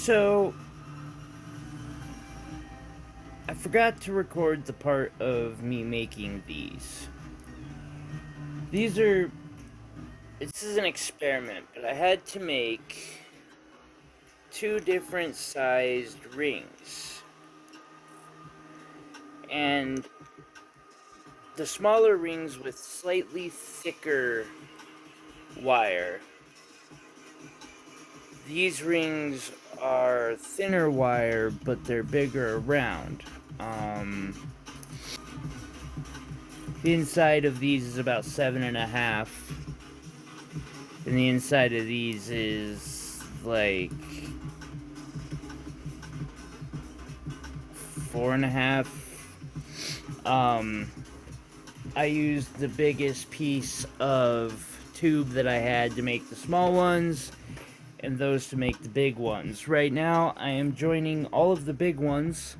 So, I forgot to record the part of me making these. These are. This is an experiment, but I had to make two different sized rings. And the smaller rings with slightly thicker wire. These rings are thinner wire, but they're bigger around. The inside of these is about 7.5, and the inside of these is like 4.5. I used the biggest piece of tube that I had to make the small ones, and those to make the big ones. Right now, I am joining all of the big ones,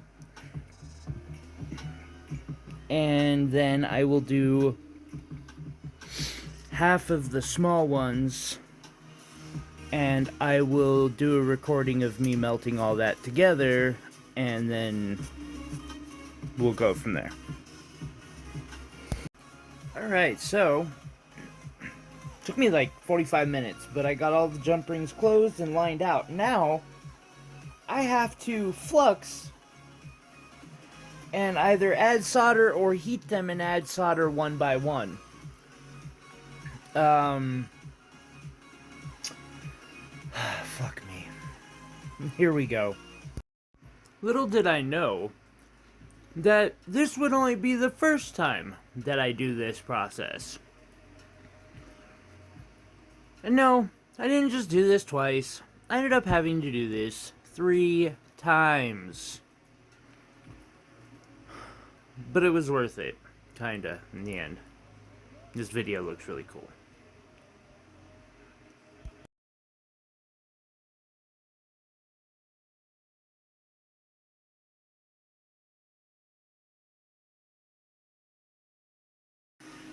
and then I will do half of the small ones, and I will do a recording of me melting all that together, and then we'll go from there. Alright, so took me like 45 minutes, but I got all the jump rings closed and lined out. Now I have to flux and either add solder or heat them and add solder one by one. Fuck me. Here we go. Little did I know that this would only be the first time that I do this process. And no, I didn't just do this twice. I ended up having to do this 3 times. But it was worth it, kinda, in the end. This video looks really cool.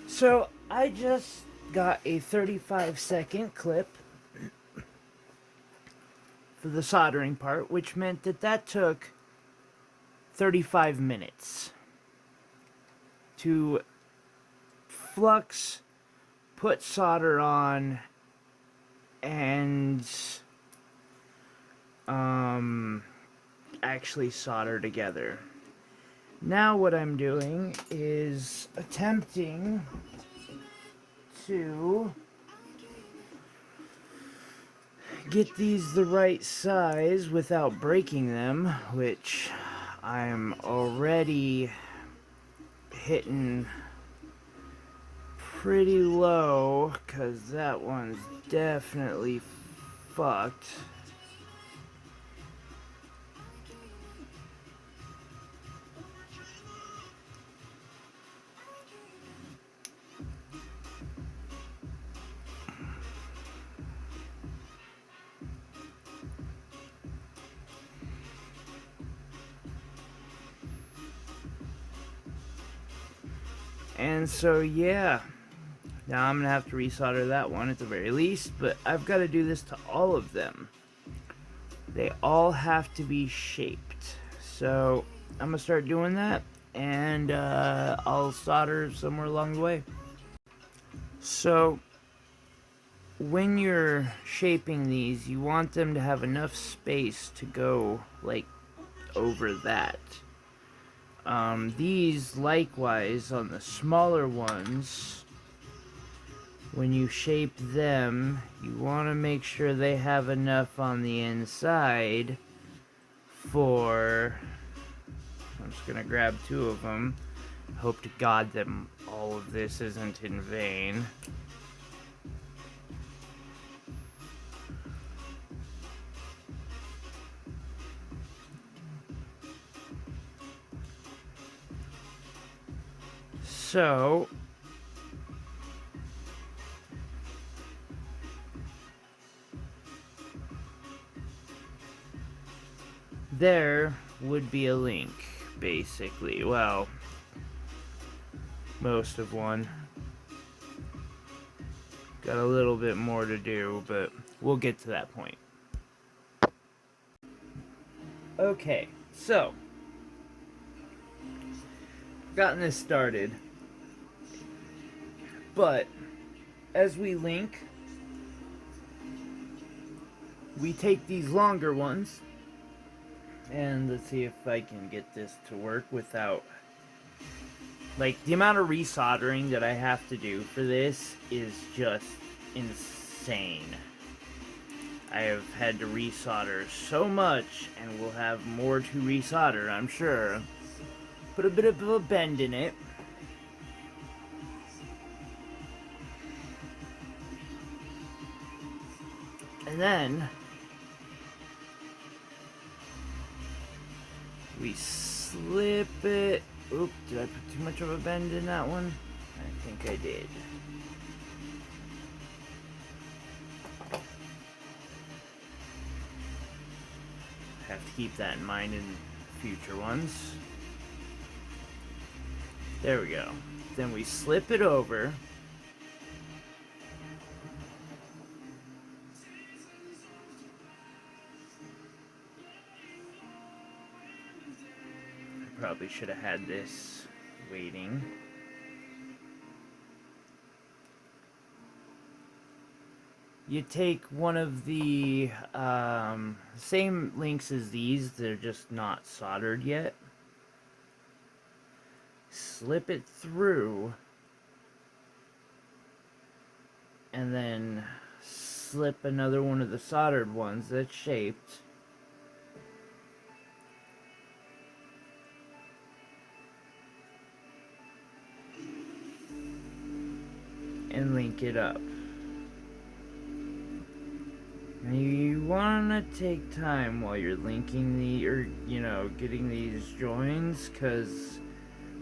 So, I just got a 35-second clip for the soldering part, which meant that took 35 minutes to flux, put solder on, and actually solder together. Now what I'm doing is attempting to get these the right size without breaking them, which I'm already hitting pretty low, because that one's definitely fucked. And so, yeah, now I'm gonna have to resolder that one at the very least, but I've got to do this to all of them. They all have to be shaped. So I'm gonna start doing that, and I'll solder somewhere along the way. So when you're shaping these, you want them to have enough space to go like over that. These likewise on the smaller ones, when you shape them, you want to make sure they have enough on the inside for, I'm just gonna grab 2 of them, hope to God that all of this isn't in vain. So there would be a link, basically. Well, most of one. Got a little bit more to do, but we'll get to that point. Okay, so gotten this started, but as we link, we take these longer ones, and let's see if I can get this to work without, like, the amount of resoldering that I have to do for this is just insane. I have had to resolder so much, and we'll have more to resolder, I'm sure. Put a bit of a bend in it. And then we slip it. Oop, did I put too much of a bend in that one? I think I did. Have to keep that in mind in future ones. There we go. Then we slip it over. I probably should have had this waiting. You take one of the same links as these, they're just not soldered yet. Slip it through, and then slip another one of the soldered ones that's shaped. And link it up. Now you want to take time while you're linking getting these joins, because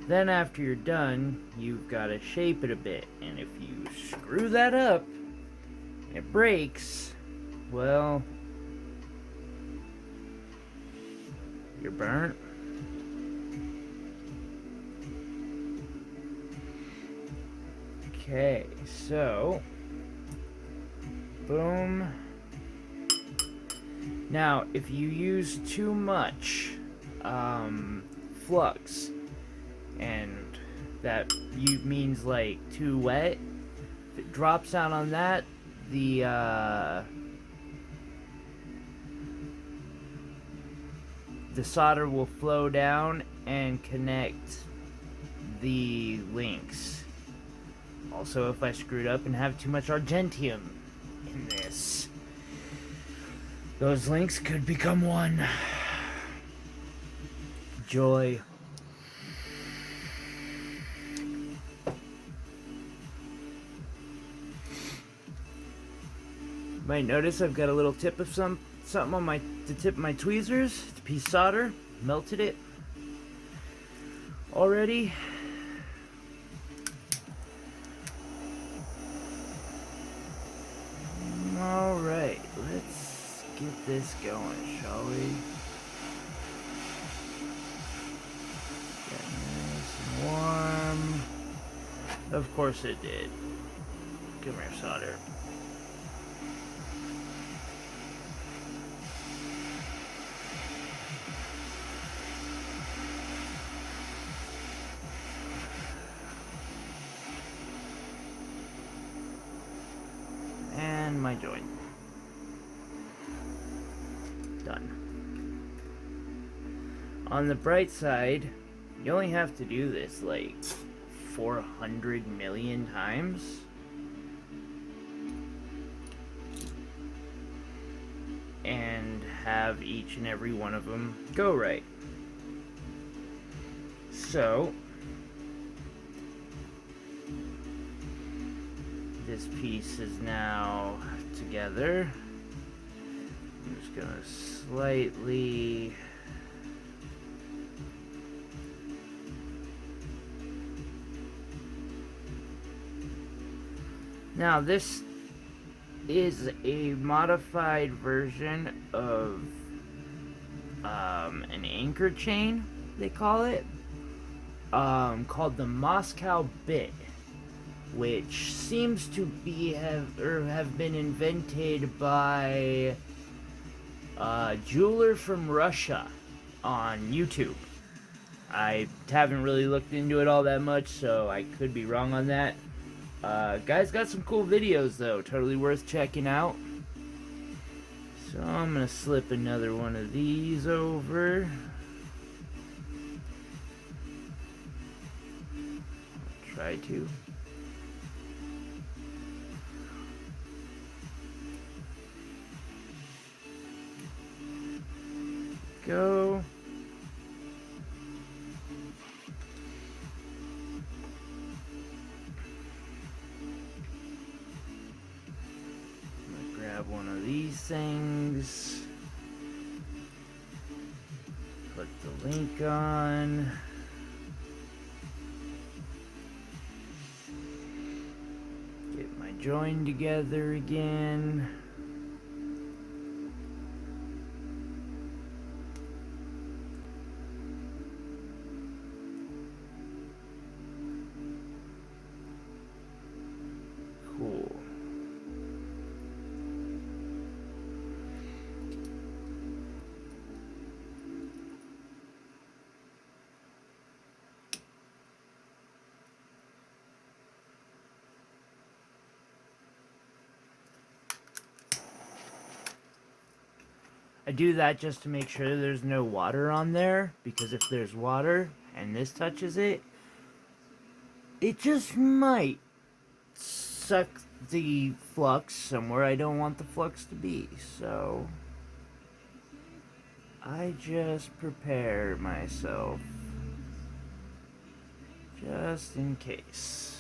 then after you're done, you've got to shape it a bit. And if you screw that up, and it breaks, well, you're burnt. Okay, so, boom. Now, if you use too much flux, and that means like too wet, if it drops down on that, the solder will flow down and connect the links. Also, if I screwed up and have too much argentium in this, those links could become one. Joy. You might notice I've got a little tip of something on the tip of my tweezers. It's a piece of solder. Melted it already. Alright, let's get this going, shall we? Get nice and warm. Of course it did. Come here, solder. And my joint. Done. On the bright side, you only have to do this like 400 million times. And have each and every one of them go right. So, this piece is now together. I'm just gonna slightly now this is a modified version of an anchor chain, they call it, called the Moscow bit, which seems to have been invented by a jeweler from Russia. on YouTube. I haven't really looked into it all that much, so I could be wrong on that. Guy's got some cool videos though, totally worth checking out. So I'm gonna slip another one of these over. Try to. Go. I'm gonna grab one of these things. Put the link on. Get my join together again. Cool. I do that just to make sure there's no water on there, because if there's water and this touches it, it just might suck the flux somewhere I don't want the flux to be. So I just prepare myself just in case.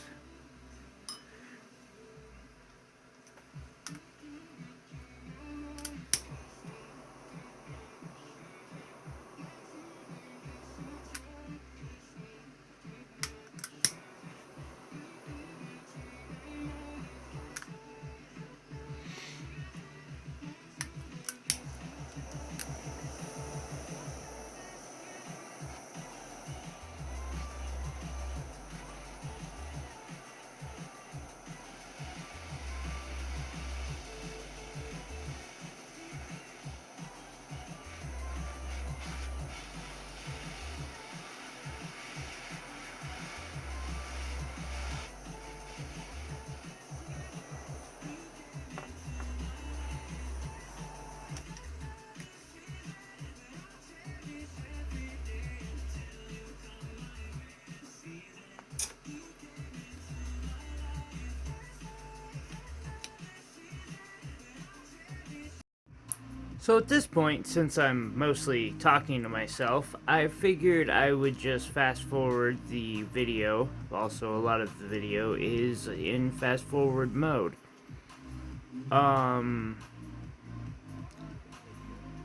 So at this point, since I'm mostly talking to myself, I figured I would just fast forward the video. Also, a lot of the video is in fast forward mode.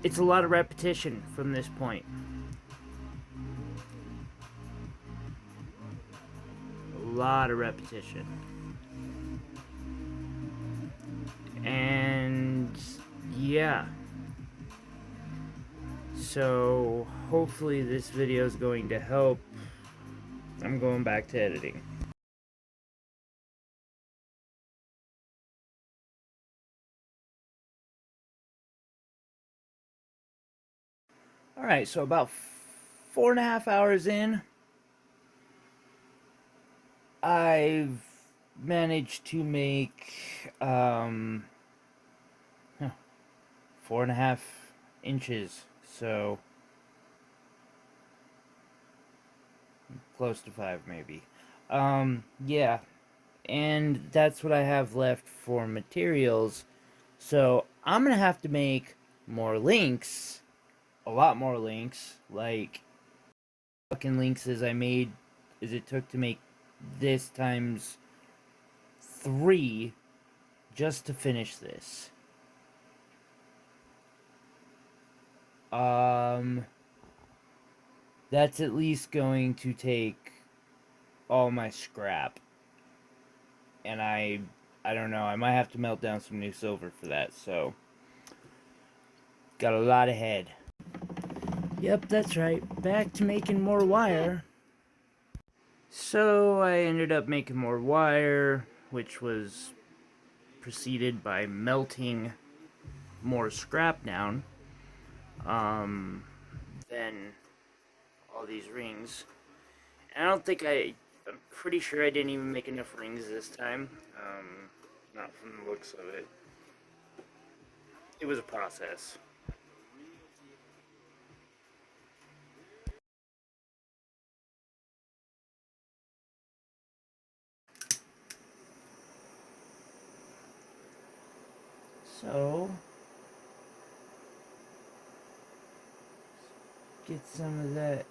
It's a lot of repetition from this point. A lot of repetition. And yeah. So hopefully this video is going to help. I'm going back to editing. Alright, so about 4.5 hours in, I've managed to make 4.5 inches, so close to 5 maybe. Yeah, and that's what I have left for materials, so I'm gonna have to make more links, a lot more links, like fucking links as it took to make this times 3 just to finish this. That's at least going to take all my scrap. And I don't know, I might have to melt down some new silver for that, so got a lot ahead. Yep, that's right. Back to making more wire. So I ended up making more wire, which was preceded by melting more scrap down. than all these rings. And I'm pretty sure I didn't even make enough rings this time. Not from the looks of it. It was a process. So, get some of that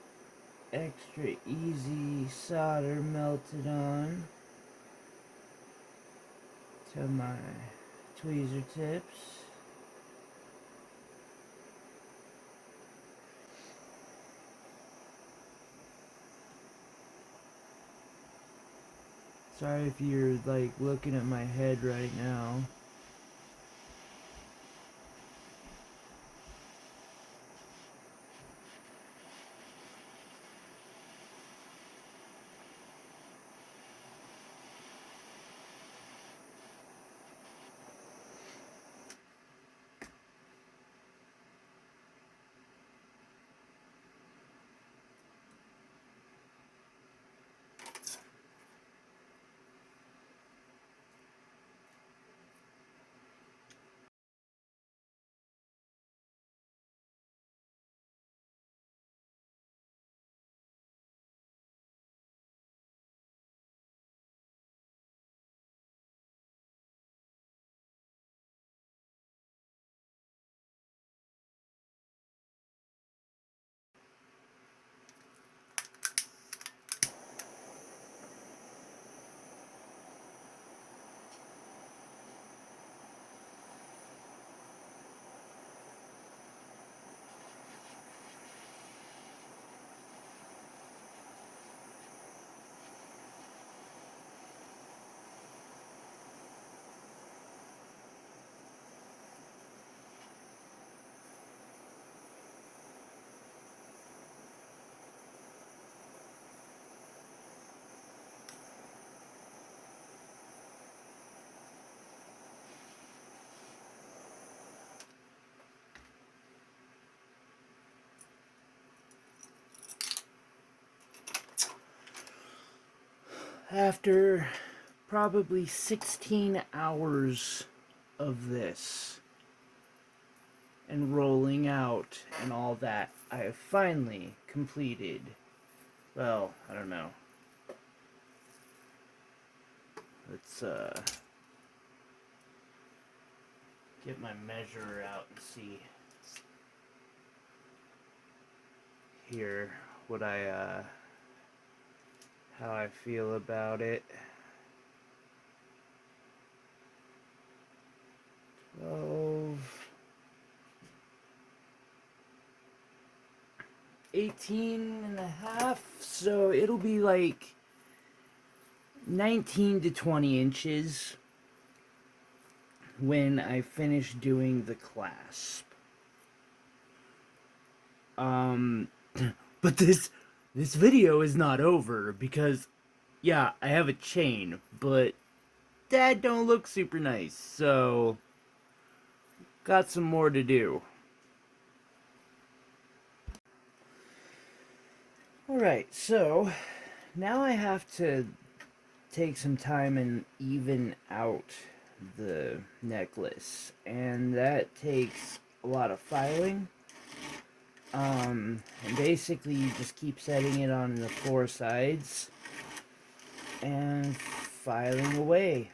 extra easy solder melted on to my tweezer tips. Sorry if you're like looking at my head right now. After probably 16 hours of this and rolling out and all that, I have finally completed, well, I don't know. Let's get my measurer out and see here what how I feel about it. 12, 18 and a half, so it'll be like 19 to 20 inches when I finish doing the clasp. But this video is not over because, yeah, I have a chain, but that don't look super nice, so got some more to do. Alright, so now I have to take some time and even out the necklace, and that takes a lot of filing. And basically you just keep setting it on the four sides and filing away.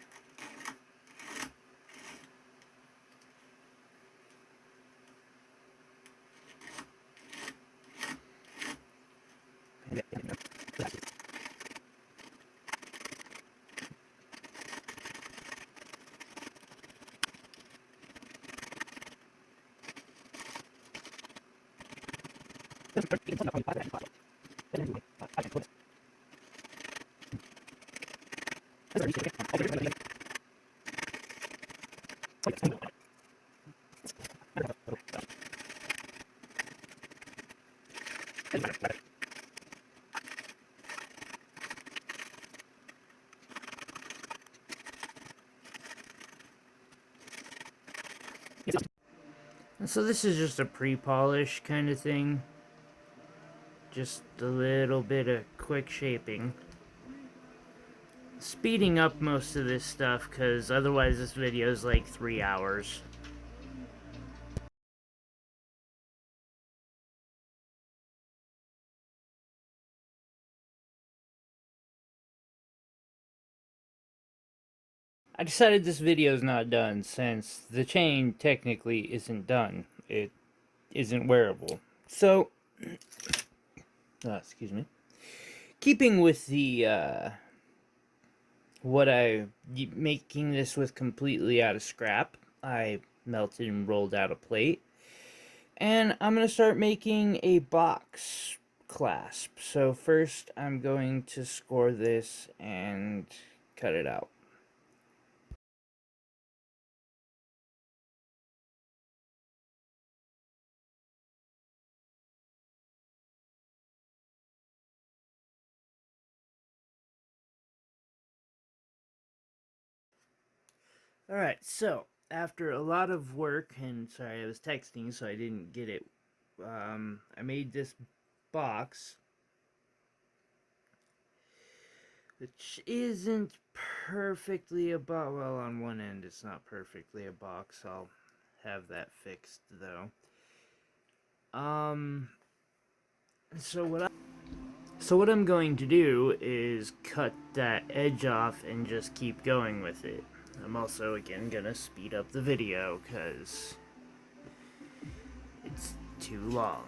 So this is just a pre-polish kind of thing. just a little bit of quick shaping. Speeding up most of this stuff, because otherwise this video is like 3 hours. I decided this video is not done since the chain technically isn't done. It isn't wearable. So, excuse me. Keeping with the, making this with completely out of scrap, I melted and rolled out a plate. And I'm going to start making a box clasp. So first I'm going to score this and cut it out. Alright, so after a lot of work, and sorry I was texting so I didn't get it, I made this box, which isn't perfectly a box. Well, on one end it's not perfectly a box. I'll have that fixed though. Um, so what I'm going to do is cut that edge off and just keep going with it. I'm also again gonna speed up the video because it's too long.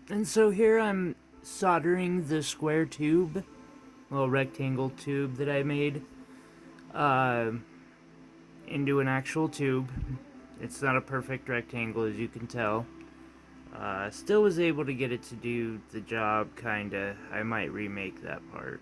And so here I'm soldering the square tube, little rectangle tube that I made, uh, into an actual tube. It's not a perfect rectangle, as you can tell. Still was able to get it to do the job, kinda. I might remake that part.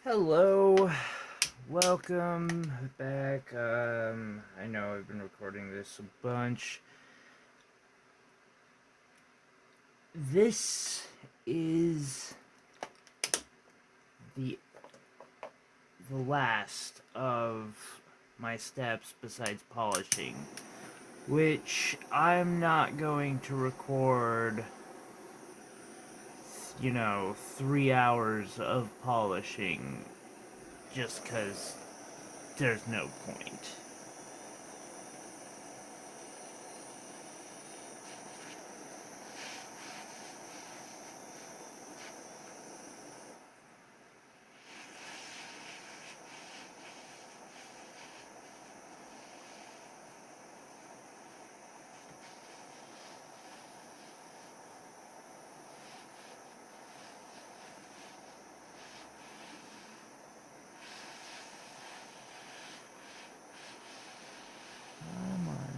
Hello. welcome back. I know I've been recording this a bunch. This is the last of my steps besides polishing, which I'm not going to record, 3 hours of polishing just because there's no point. Come on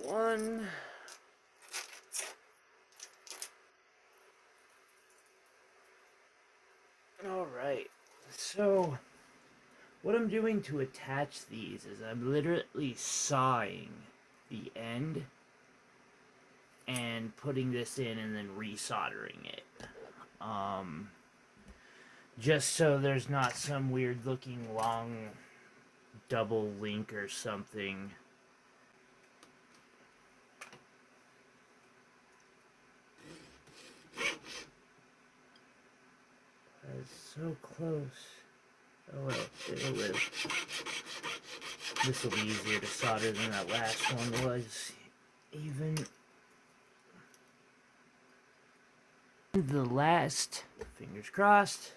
now. One. Alright, so what I'm doing to attach these is I'm literally sawing the end and putting this in and then resoldering it. Just so there's not some weird looking long double link or something. It's so close. Oh well, it'll live. This will be easier to solder than that last one was. Even the last, fingers crossed.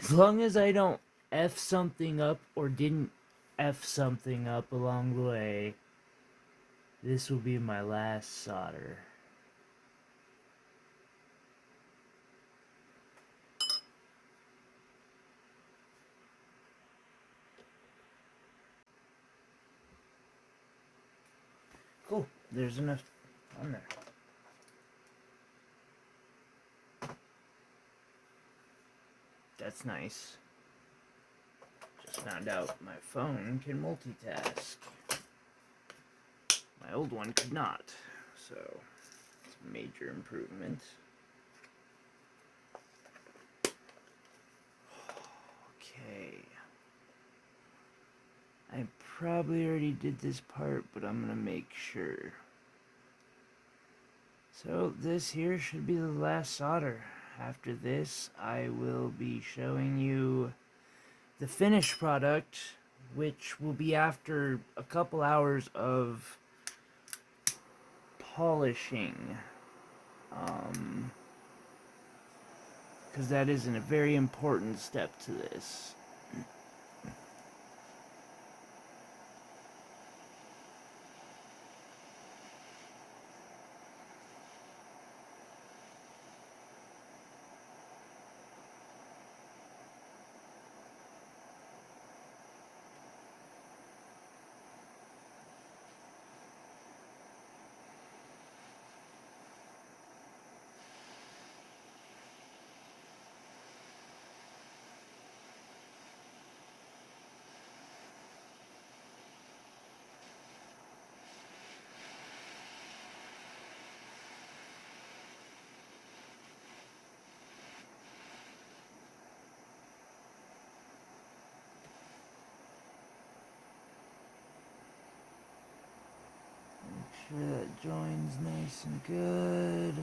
As long as I don't F something up or didn't F something up along the way, this will be my last solder. Cool, there's enough on there. That's nice. Just found out my phone can multitask. My old one could not, so it's a major improvement. Okay. I probably already did this part, but I'm gonna make sure. So this here should be the last solder. After this, I will be showing you the finished product, which will be after a couple hours of polishing. Because that is a very important step to this. Make sure that joins nice and good.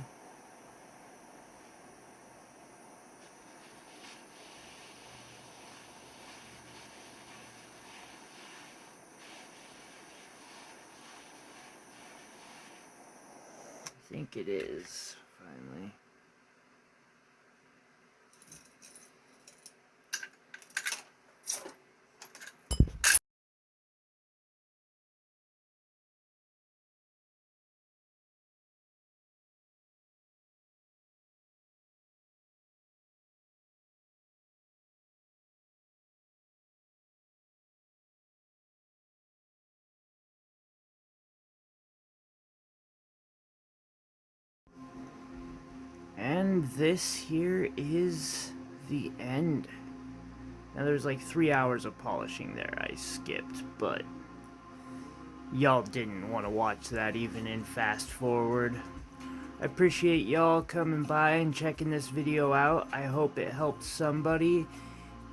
I think it is, finally. And this here is the end. Now there's like 3 hours of polishing there I skipped, but y'all didn't want to watch that even in fast forward. I appreciate y'all coming by and checking this video out. I hope it helped somebody.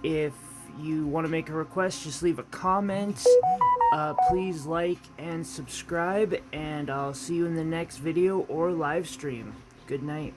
If you want to make a request, just leave a comment. Please like and subscribe, and I'll see you in the next video or live stream. Good night.